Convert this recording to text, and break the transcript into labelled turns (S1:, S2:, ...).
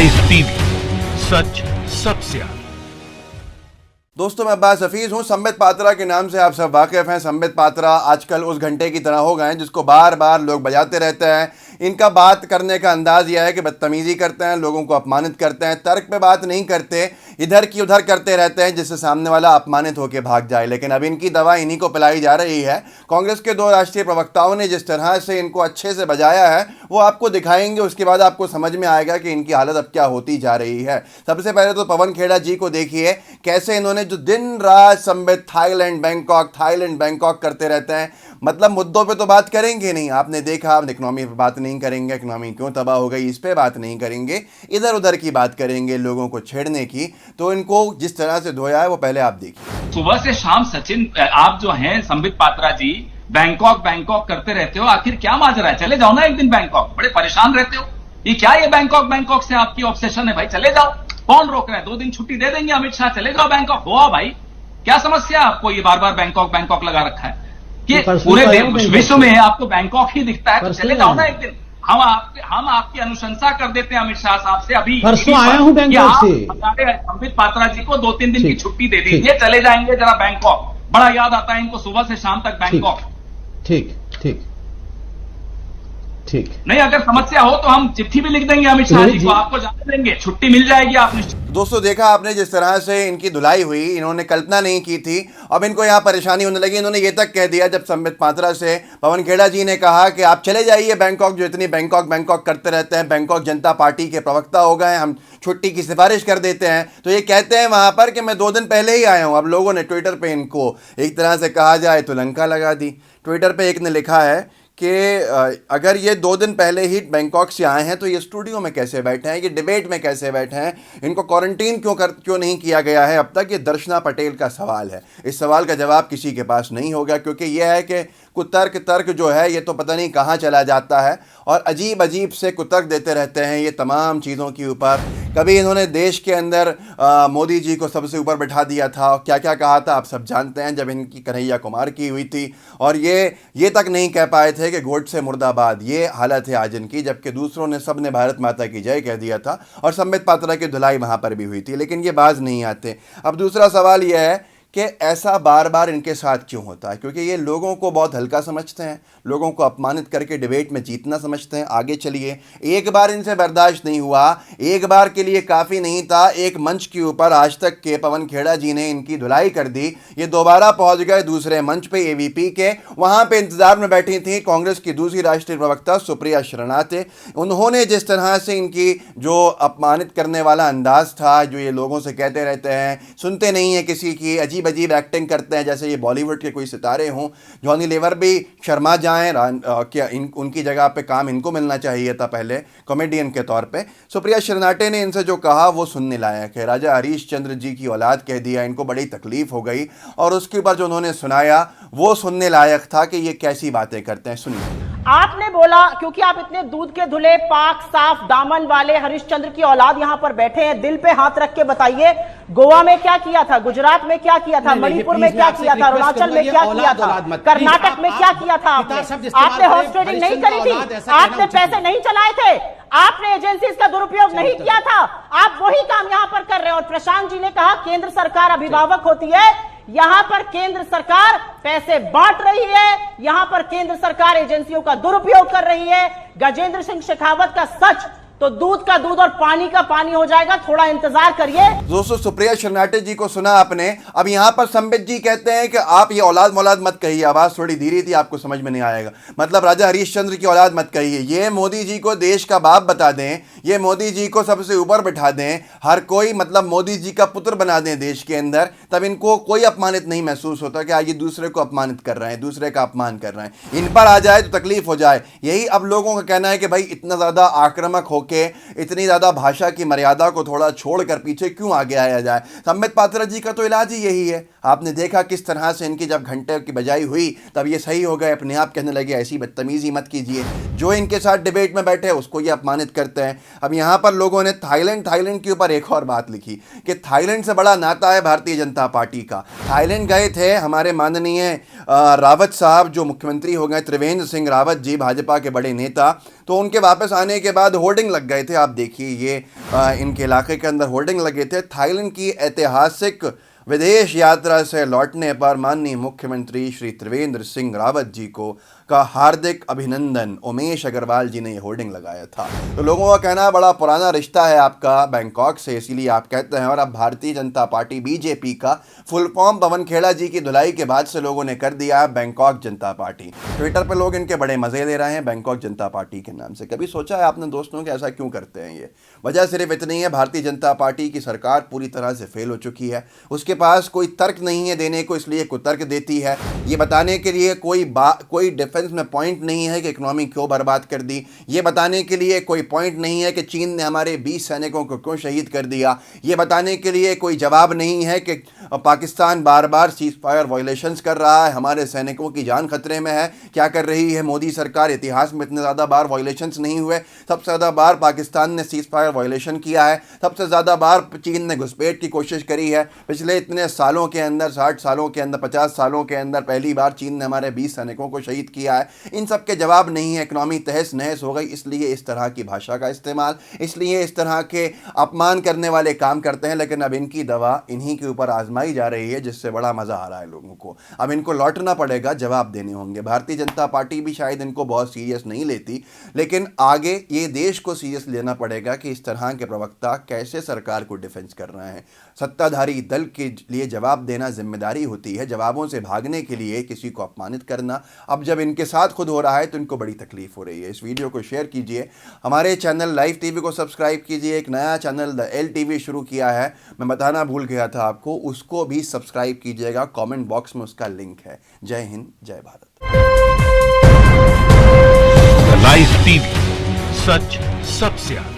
S1: Ice TV, सच सबसे आगे।
S2: दोस्तों, मैं अब्बास हफीज हूं। संबित पात्रा के नाम से आप सब वाकिफ हैं। संबित पात्रा आजकल उस घंटे की तरह हो गए हैं जिसको बार बार लोग बजाते रहते हैं। इनका बात करने का अंदाज यह है कि बदतमीजी करते हैं, लोगों को अपमानित करते हैं, तर्क पे बात नहीं करते, इधर की उधर करते रहते हैं जिससे सामने वाला अपमानित होकर भाग जाए। लेकिन अब इनकी दवा इन्हीं को पिलाई जा रही है। कांग्रेस के दो राष्ट्रीय प्रवक्ताओं ने जिस तरह से इनको अच्छे से बजाया है वो आपको दिखाएंगे, उसके बाद आपको समझ में आएगा कि इनकी हालत अब क्या होती जा रही है। सबसे पहले तो पवन खेड़ा जी को देखिए, कैसे इन्होंने जो दिन रात संबित थाईलैंड बैंकॉक करते रहते हैं। मतलब मुद्दों पे तो बात करेंगे नहीं। आपने देखा, इकोनॉमी पे बात नहीं करेंगे, इकोनॉमी क्यों तबाह हो गई इस पे बात नहीं करेंगे, इधर उधर की बात करेंगे, लोगों को छेड़ने की। तो इनको जिस तरह से धोया है वो पहले आप देखिए।
S3: सुबह से शाम सचिन, आप जो हैं संबित पात्रा जी, बैंकॉक करते रहते हो। आखिर क्या माजरा है? चले जाओ ना एक दिन बैंकॉक। बड़े परेशान रहते हो। ये क्या, ये बैंकॉक से आपकी ऑब्सेशन है भाई? चले जाओ, कौन रोक रहा है? 2 दिन छुट्टी दे देंगे अमित शाह, चले जाओ बैंकॉक। हो भाई, क्या समस्या है आपको? ये बार बार बैंकॉक लगा रखा है कि पूरे विश्व में आपको बैंकॉक ही दिखता है। तो चले जाओ ना एक दिन। हम आपकी अनुशंसा कर देते हैं अमित शाह साहब से अभी।
S4: परसों आया हूं बैंकॉक से।
S3: हमारे संबित पात्रा जी को 2-3 दिन की छुट्टी दे दीजिए, चले जाएंगे जरा बैंकॉक। बड़ा याद आता है इनको सुबह से शाम तक बैंकॉक।
S4: ठीक।
S3: नहीं, अगर समस्या हो तो हम चिट्ठी भी लिख देंगे अमित शाह जी को, आपको जाने देंगे, छुट्टी मिल जाएगी। आप निश्चित।
S2: दोस्तों, देखा आपने जिस तरह से इनकी धुलाई हुई, इन्होंने कल्पना नहीं की थी। अब इनको यहाँ परेशानी होने लगी। इन्होंने ये तक कह दिया जब संबित पात्रा से पवन खेड़ा जी ने कहा कि आप चले जाइए बैंकॉक, जो इतनी बैंकॉक करते रहते हैं, बैंकॉक जनता पार्टी के प्रवक्ता हो गए, हम छुट्टी की सिफारिश कर देते हैं। तो ये कहते हैं वहाँ पर कि मैं 2 दिन पहले ही आया हूँ। अब लोगों ने ट्विटर पर इनको एक तरह से कहा जाए तो लंका लगा दी। ट्विटर पर एक ने लिखा है कि अगर ये 2 दिन पहले ही बैंकॉक से आए हैं तो ये स्टूडियो में कैसे बैठे हैं, ये डिबेट में कैसे बैठे हैं, इनको क्वारंटीन क्यों नहीं किया गया है अब तक? ये दर्शना पटेल का सवाल है। इस सवाल का जवाब किसी के पास नहीं होगा, क्योंकि यह है कि कुतर्क जो है ये तो पता नहीं कहाँ चला जाता है और अजीब से कुतर्क देते रहते हैं ये तमाम चीज़ों के ऊपर। कभी इन्होंने देश के अंदर मोदी जी को सबसे ऊपर बैठा दिया था और क्या क्या कहा था आप सब जानते हैं, जब इनकी कन्हैया कुमार की हुई थी। और ये तक नहीं कह पाए थे कि गोडसे मुर्दाबाद। ये हालत है आज इनकी, जबकि दूसरों ने सब ने भारत माता की जय कह दिया था और संबित पात्रा की धुलाई वहाँ पर भी हुई थी, लेकिन ये बाज नहीं आते। अब दूसरा सवाल यह है कि ऐसा बार बार इनके साथ क्यों होता है? क्योंकि ये लोगों को बहुत हल्का समझते हैं, लोगों को अपमानित करके डिबेट में जीतना समझते हैं। आगे चलिए, एक बार इनसे बर्दाश्त नहीं हुआ, एक बार के लिए काफ़ी नहीं था। एक मंच के ऊपर आज तक के पवन खेड़ा जी ने इनकी धुलाई कर दी। ये दोबारा पहुंच गए दूसरे मंच पे, एवीपी के। वहाँ पे इंतजार में बैठी थी कांग्रेस की दूसरी राष्ट्रीय प्रवक्ता सुप्रिया शरनाते। उन्होंने जिस तरह से इनकी जो अपमानित करने वाला अंदाज था, जो ये लोगों से कहते रहते हैं, सुनते नहीं है किसी की, अजीब एक्टिंग करते हैं जैसे ये बॉलीवुड के कोई सितारे हों। जॉनी लीवर भी शर्मा जाएं, क्या उनकी जगह पे काम इनको मिलना चाहिए था पहले कॉमेडियन के तौर पे। सुप्रिया शरनाटे ने इनसे जो कहा वो सुनने लायक है। राजा हरीश चंद्र जी की औलाद कह दिया, इनको बड़ी तकलीफ हो गई और उसके बाद जो उन्होंने सुनाया वो सुनने लायक था कि ये कैसी बातें करते हैं। सुनिए।
S5: आपने बोला क्योंकि आप इतने दूध के धुले पाक साफ दामन वाले हरिश्चंद्र की औलाद यहां पर बैठे हैं, दिल पे हाथ रख के बताइए, गोवा में क्या किया था, गुजरात में क्या किया था, मणिपुर में क्या किया था, अरुणाचल में क्या किया था, कर्नाटक में क्या किया था? आपने हॉर्स ट्रेडिंग नहीं करी थी, आपने पैसे नहीं चलाए थे, आपने एजेंसीज का दुरुपयोग नहीं किया था। आप वही काम यहां पर कर रहे हैं। और प्रशांत जी ने कहा केंद्र सरकार अभिभावक होती है, यहां पर केंद्र सरकार पैसे बांट रही है, यहां पर केंद्र सरकार एजेंसियों का दुरुपयोग कर रही है। गजेंद्र सिंह शेखावत का सच तो दूध का दूध और पानी का पानी हो जाएगा, थोड़ा इंतजार करिए।
S2: दोस्तों, सुप्रिया शरनाटे जी को सुना आपने। अब यहां पर संबित जी कहते हैं कि आप ये औलाद मौलाद मत कहिए, आवाज थोड़ी धीरे थी, आपको समझ में नहीं आएगा। मतलब राजा हरीश चंद्र की औलाद मत कहिए, ये मोदी जी को देश का बाप बता दें, ये मोदी जी को सबसे ऊपर बिठा दें, हर कोई मतलब मोदी जी का पुत्र बना दें देश के अंदर, तब इनको कोई अपमानित नहीं महसूस होता कि ये दूसरे को अपमानित कर रहे हैं, दूसरे का अपमान कर रहे हैं। इन पर आ जाए तो तकलीफ हो जाए। यही अब लोगों का कहना है कि भाई इतना ज्यादा आक्रामक होकर, इतनी ज्यादा भाषा की मर्यादा को थोड़ा छोड़कर पीछे क्यों आगे आया जाए? संबित पात्रा जी का तो इलाज ही यही है। आपने देखा किस तरह से इनकी जब घंटे की बजाई हुई तब ये सही हो गए, अपने आप कहने लगे ऐसी बदतमीजी मत कीजिए। जो इनके साथ डिबेट में बैठे उसको ये अपमानित करते हैं। अब यहाँ पर लोगों ने थाईलैंड के ऊपर एक और बात लिखी कि थाईलैंड से बड़ा नाता है भारतीय जनता पार्टी का। थाईलैंड गए थे हमारे माननीय रावत साहब, जो मुख्यमंत्री हो गए, त्रिवेंद्र सिंह रावत जी, भाजपा के बड़े नेता। तो उनके वापस आने के बाद होर्डिंग लग गए थे। आप देखिए ये इनके इलाके के अंदर होर्डिंग लगे थे। थाईलैंड की ऐतिहासिक विदेश यात्रा से लौटने पर माननीय मुख्यमंत्री श्री त्रिवेंद्र सिंह रावत जी को का हार्दिक अभिनंदन, उमेश अग्रवाल जी ने ये होर्डिंग लगाया था। तो लोगों का कहना है बड़ा पुराना रिश्ता है आपका बैंकॉक से, इसीलिए आप कहते हैं। और अब भारतीय जनता पार्टी बीजेपी का फुल फॉर्म पवन खेड़ा जी की धुलाई के बाद से लोगों ने कर दिया है बैंकॉक जनता पार्टी। ट्विटर पर लोग इनके बड़े मजे ले रहे हैं बैंकॉक जनता पार्टी के नाम से। कभी सोचा है आपने दोस्तों कि ऐसा क्यों करते हैं ये? वजह सिर्फ इतनी है, भारतीय जनता पार्टी की सरकार पूरी तरह से फेल हो चुकी है। उसके पास कोई तर्क नहीं है देने को, इसलिए कुतर्क देती है। ये बताने के लिए कोई डिफेंस में पॉइंट नहीं है कि इकोनॉमी क्यों बर्बाद कर दी। ये बताने के लिए कोई पॉइंट नहीं है कि चीन ने हमारे 20 सैनिकों को क्यों शहीद कर दिया। ये बताने के लिए कोई जवाब नहीं है कि पाकिस्तान बार बार सीज फायर वायलेशंस कर रहा है, हमारे सैनिकों की जान खतरे में है। क्या कर रही है मोदी सरकार? इतिहास में इतने ज़्यादा बार वायलेशंस नहीं हुए। सबसे ज़्यादा बार पाकिस्तान ने सीज फायर वायलेशन किया है, सबसे ज़्यादा बार चीन ने घुसपैठ की कोशिश करी है। पिछले इतने सालों के अंदर, 60 सालों के अंदर, 50 सालों के अंदर पहली बार चीन ने हमारे 20 सैनिकों को शहीद किया है। इन सब के जवाब नहीं है। इकनॉमी तहस नहस हो गई, इसलिए इस तरह की भाषा का इस्तेमाल, इसलिए इस तरह के अपमान करने वाले काम करते हैं। लेकिन अब इनकी दवा इन्हीं के ऊपर आजमाई जा रही है, जिससे बड़ा मज़ा आ रहा है लोगों को। अब इनको लौटना पड़ेगा, जवाब देने होंगे। भारतीय जनता पार्टी भी शायद इनको बहुत सीरियस नहीं लेती, लेकिन आगे ये देश को सीरियस लेना पड़ेगा कि इस तरह के प्रवक्ता कैसे सरकार को डिफेंस कर रहे हैं। सत्ताधारी दल के लिए जवाब देना जिम्मेदारी होती है, जवाबों से भागने के लिए किसी को अपमानित करना। अब जब इनके साथ खुद हो रहा है तो इनको बड़ी तकलीफ हो रही है। इस वीडियो को शेयर कीजिए, हमारे चैनल लाइव टीवी को सब्सक्राइब कीजिए। एक नया चैनल द एल टीवी शुरू किया है, मैं बताना भूल गया था आपको, उसको भी सब्सक्राइब कीजिएगा। कमेंट बॉक्स में उसका लिंक है। जय हिंद, जय भारत।
S1: लाइव टीवी, सच सबसे आगे।